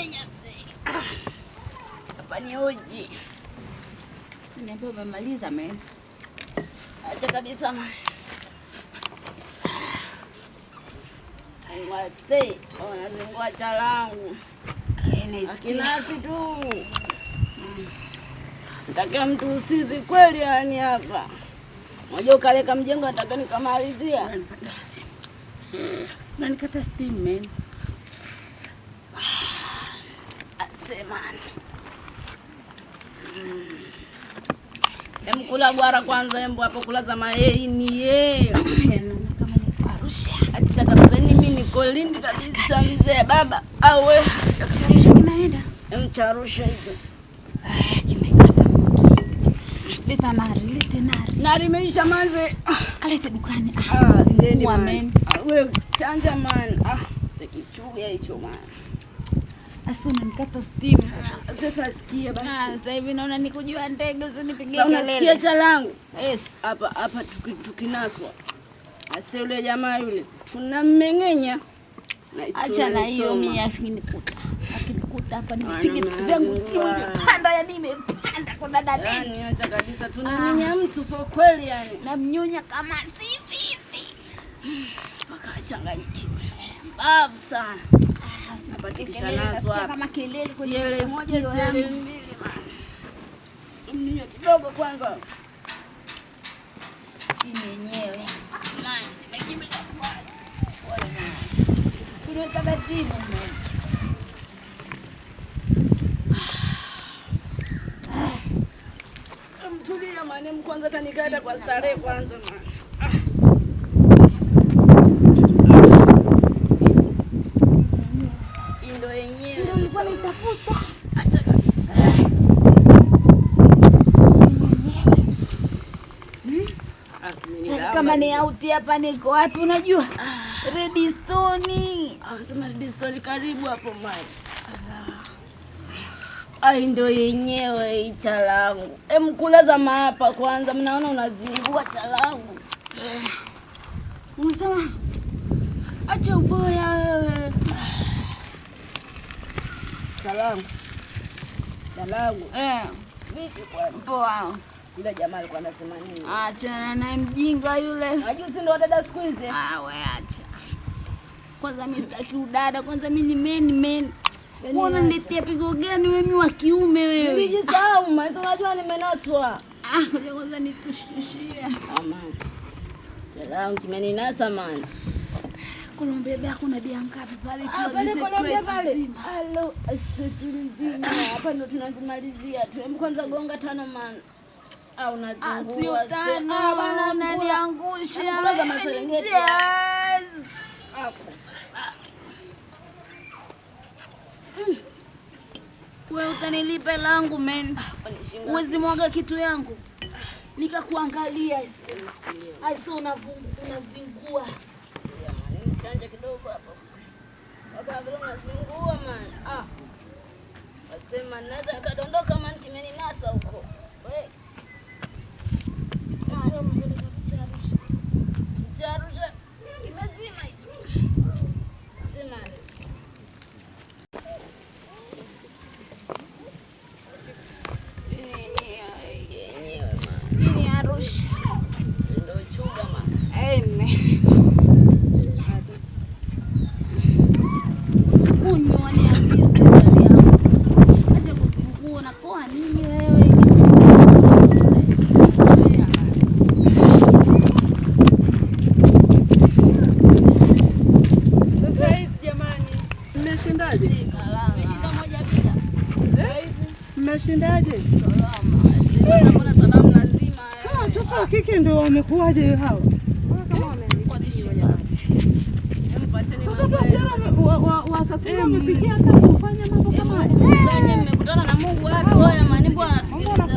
mmengenya mzee. Hapa ni uji. Si niambia umemaliza man. Acha kabisa man. Wazee, wanazingua chalangu. Akinasi tu. Nataka mtu usizi kweli yani hapa. Moja ukaleka mjengo nataka nikamalizia. Unanikata steam man. Asema. Kula gwara kwanza embo hapo kula za mayai ni yeye. Kama ni Arusha. Acha kabisa mimi niko Lindi kabisa mzee baba. Awe acha kabisa kinaenda. Mcharusha hizo. Kimekata mtu. Leta nari. Nari imeisha manze. Kalete dukani. Zindeni man. Wewe chanja man. Takichuga hicho man. Asa unanikata steam. Sasa sikia basi. Sasa hivi naona nikujua ndege usinipigie kelele. Sasa unasikia chalangu? Yes, hapa tukinaswa. Asa yule jamaa yule tunammengenya. Acha na hiyo mimi asinikuta. Akinikuta hapa nipige vyangu steam. Panda ya nimepanda kwa dada dada. Yani acha kabisa tunamenya mtu sio kweli yani. Namnyonya kama si vipi. Mpaka changanyikiwe. Babu sana. Kama kelele kwenye moja sele mbili man. Mninya kidogo kwanza. Yenyewe. Man, simekimbia kwa. Wala na. Kuna taratibu man. Mtulia man, kwanza tanikata kwa starehe kwanza man. Acha kabisa. Kama ni auti hapa niko wapi unajua? Redstone. Sema Redstone karibu hapo maji. Ai ndio yenyewe chalangu. Mkula za hapa kwanza mnaona unazingua chalangu. Unasema acha uboya wewe. Chalangu. Vipi kwa poa? Yule jamaa alikuwa anasema nini? Acha na mjinga yule. Unajua si ndo dada siku hizi? Wewe acha. Kwanza mimi sitaki udada, kwanza mimi ni men. Mbona niletea pigo gani wewe wa kiume wewe? Nilijisahau, maana unajua nimenaswa. Kwanza nitushishie. Amani. Chalangu kimeninasa man. Kolombe yako na bia ngapi pale tuagize crate nzima. Hello, nzima. Hapa ndo tunazimalizia. Tuembe kwanza gonga 5 man. Au nazingua. Sio 5 bana unaniangusha. Wewe utanilipa langu men. Uwezi mwaga kitu yangu. Nikakuangalia aise unazingua. Chanja kidogo hapo. Baba vile unazingua man. Wasema naweza nikadondoka man kimeninasa huko. Wewe. Charusha. Imezima hizo. Sema. Yenyewe man. Ni Arusha. Ndio chuga man. Amen. Mmeshindaje? Salamu lazima. Sasa kiki ndio wamekuaje hao? Kama wamenikodisha. Wasasa wamefikia hata kufanya mambo kama haya. Mmekutana na Mungu wake hoya manimbo anasikiliza.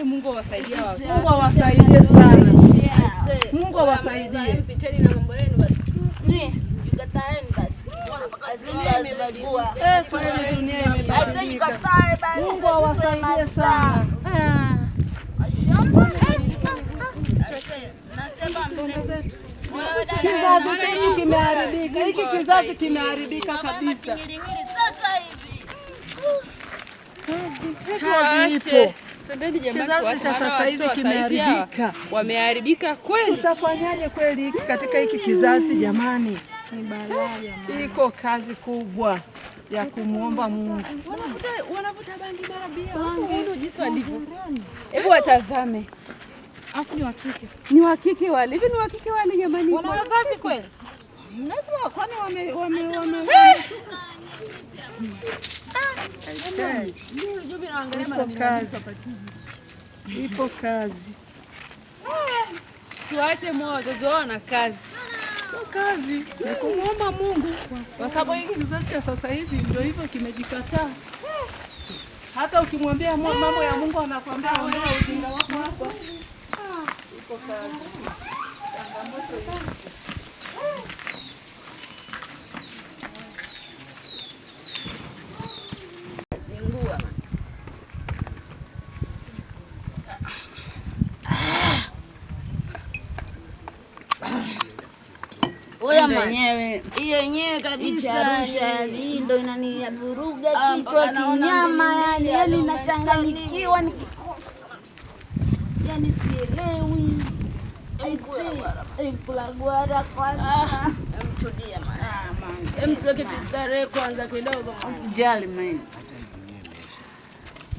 Mungu awasaidie wao. Mungu awasaidie sana. Mungu awasaidie. Mpiteni na mambo yenu basi. Jikataeni basi. Kweli dunia imebadilika. Mungu awasaidie sana. Ashamba. Nasema mzee. Kizazi hiki kimeharibika. Hiki kizazi kimeharibika kabisa. Sasa hivi. Kazi ipo. Kizazi cha sasa hivi kimeharibika. Wameharibika kweli. Tutafanyaje kweli hiki katika hiki kizazi jamani? Ni balaa jamani. Iko kazi kubwa ya kumuomba Mungu. Wanavuta bangi marabia. Ndio jinsi walivyo. Hebu watazame. Afu ni wa kike. Ni wa kike wale. Hivi ni wa kike wale jamani. Wana wazazi kweli? Lazima kwani wame Ipo kazi. Tuache moyo wazazi wao na kazi. Kazi ni kumuomba Mungu kwa sababu hiki kizazi cha sasa hivi ndio hivyo kimejikataa. Hata ukimwambia mambo ya Mungu anakuambia ongea ujinga wako hapa. Ipo kazi. Changamoto hii. Hiyo yenyewe kabisa ndio inanivuruga kichwa kinyama, yani nachanganyikiwa nikikosa, yani sielewi. Mkulagwara kwanza, mtulia mama, mtuweke kistarehe kwanza kidogo, usijali mimi.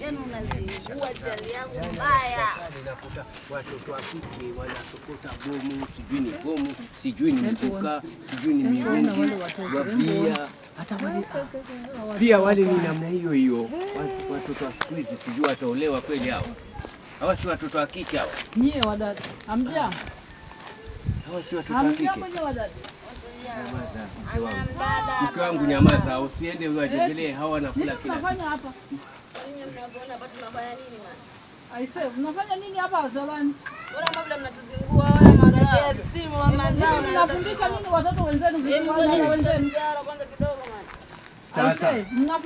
Yani unazingua chali yangu mbaya. Ninakuta watoto wa kike wanasokota bomu, sijui ni bomu, sijui ni mkuka, sijui ni mirungi, wapia. Hata wale pia wale ni namna hiyo hiyo. Watoto wa siku hizi sijui wataolewa kweli hao. Hawa si watoto wa kike hao. Nyie wadada, hamja? Hawa si watoto wa kike. Hamja wadada. Mke wangu nyamaza, usiende wajengelee hawa wanakula kila kitu. Tunafanya hapa. Mnaona hapa tunafanya nini mama? Aise, unafanya nini hapa zamani? Bora kabla mnatuzingua wala mazao. Stimu wa mazao. Mnafundisha nini watoto wenzenu? Wenzenu. Kwanza kidogo mama. Sasa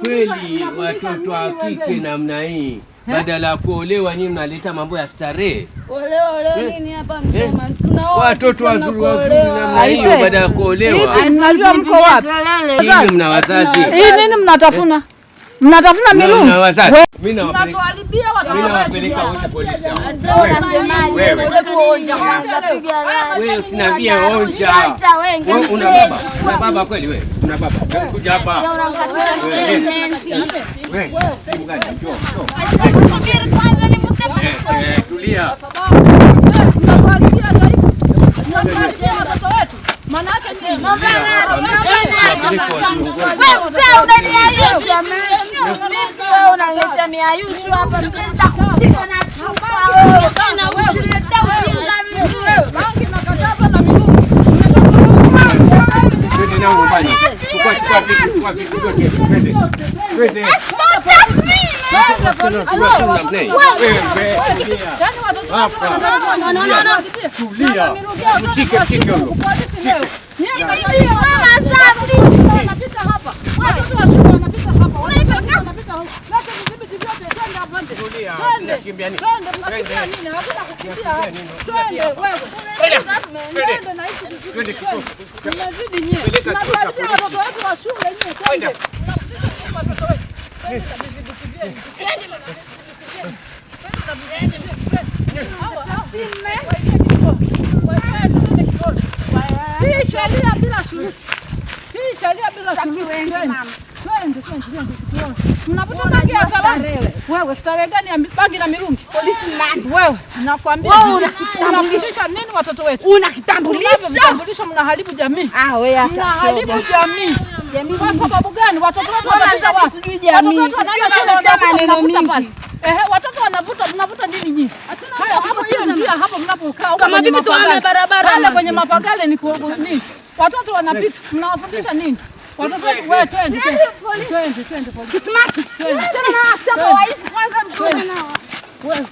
kweli watoto wa kike namna hii badala ya kuolewa nyinyi mnaleta mambo ya starehe. Olewa nini hapa msema? Tunaoa watoto wazuri namna hiyo badala ya kuolewa. Mnajua mko wapi? Hivi mna wazazi. Hii nini mnatafuna? Mnatafuna milungu? Mna wazazi. Mimi nawapeleka wote polisi. Wewe wewe usiniambie onja. Wewe una baba? Una baba kweli wewe? Una baba? Kuja hapa. Wewe, tulia. Manake ni unaniayusha wewe, unaleta miayusho hapa, nitakupiga na chupa wewe. Usilete ujinga mimi wewe. bangi na kataba na milungu. Twende nao nyumbani. Chukua vitu vyote. Twende. Tulia. Mshike huyo. Sheria bila shuruti. Sheria bila shuruti. Twende. Mnavuta bangi ya salama. Wewe starehe gani ya bangi na mirungi? Polisi nani? Wewe nakwambia unafundisha nini watoto wetu? Una kitambulisho? Kitambulisho mnaharibu jamii. Wewe acha mnaharibu jamii. Kwa sababu gani? Watoto wetu wanapita wapi? Sijui jamii. Watoto wanavuta, mnavuta nini nyinyi? Haya hapo hiyo njia hapo mnapokaa huko kama vipi tuame barabara pale kwenye mapagale ni nini? Watoto wanapita, mnawafundisha nini? Watoto wetu wewe twende polisi. Kisimaki. Tena hapo waifu kwanza mtuone nao. Wewe